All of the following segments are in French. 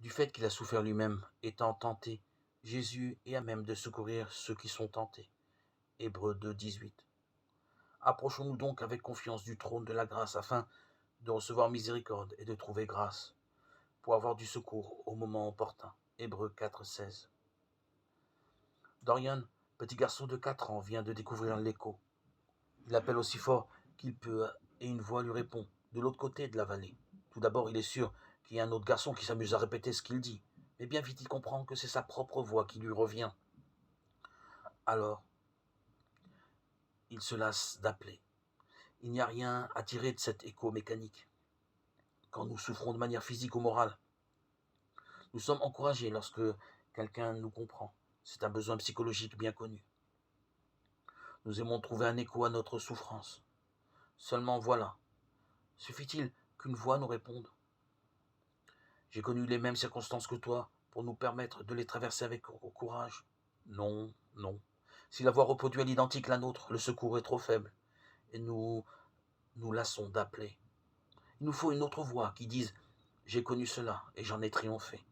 Du fait qu'il a souffert lui-même, étant tenté, Jésus est à même de secourir ceux qui sont tentés. Hébreux 2, 18. Approchons-nous donc avec confiance du trône de la grâce afin de recevoir miséricorde et de trouver grâce pour avoir du secours au moment opportun. Hébreux 4, 16. Dorian, petit garçon de 4 ans, vient de découvrir l'écho. Il appelle aussi fort qu'il peut et une voix lui répond, de l'autre côté de la vallée. Tout d'abord, il est sûr qu'il y a un autre garçon qui s'amuse à répéter ce qu'il dit, mais bien vite il comprend que c'est sa propre voix qui lui revient. Alors, il se lasse d'appeler. Il n'y a rien à tirer de cet écho mécanique. Quand nous souffrons de manière physique ou morale, nous sommes encouragés lorsque quelqu'un nous comprend. C'est un besoin psychologique bien connu. Nous aimons trouver un écho à notre souffrance. Seulement voilà, suffit-il qu'une voix nous réponde? J'ai connu les mêmes circonstances que toi pour nous permettre de les traverser avec courage. Non, non. Si la voix reproduit à l'identique la nôtre, le secours est trop faible et nous nous lassons d'appeler. Il nous faut une autre voix qui dise j'ai connu cela et j'en ai triomphé.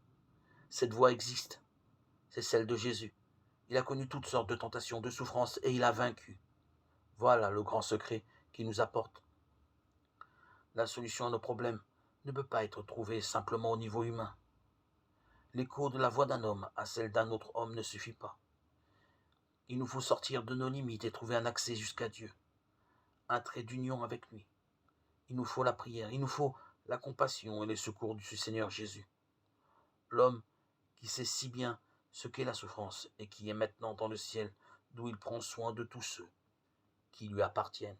Cette voix existe, c'est celle de Jésus. Il a connu toutes sortes de tentations, de souffrances et il a vaincu. Voilà le grand secret qui nous apporte. La solution à nos problèmes ne peut pas être trouvée simplement au niveau humain. L'écho de la voix d'un homme à celle d'un autre homme ne suffit pas. Il nous faut sortir de nos limites et trouver un accès jusqu'à Dieu, un trait d'union avec lui. Il nous faut la prière, il nous faut la compassion et les secours du Seigneur Jésus. L'homme qui sait si bien ce qu'est la souffrance et qui est maintenant dans le ciel, d'où il prend soin de tous ceux qui lui appartiennent.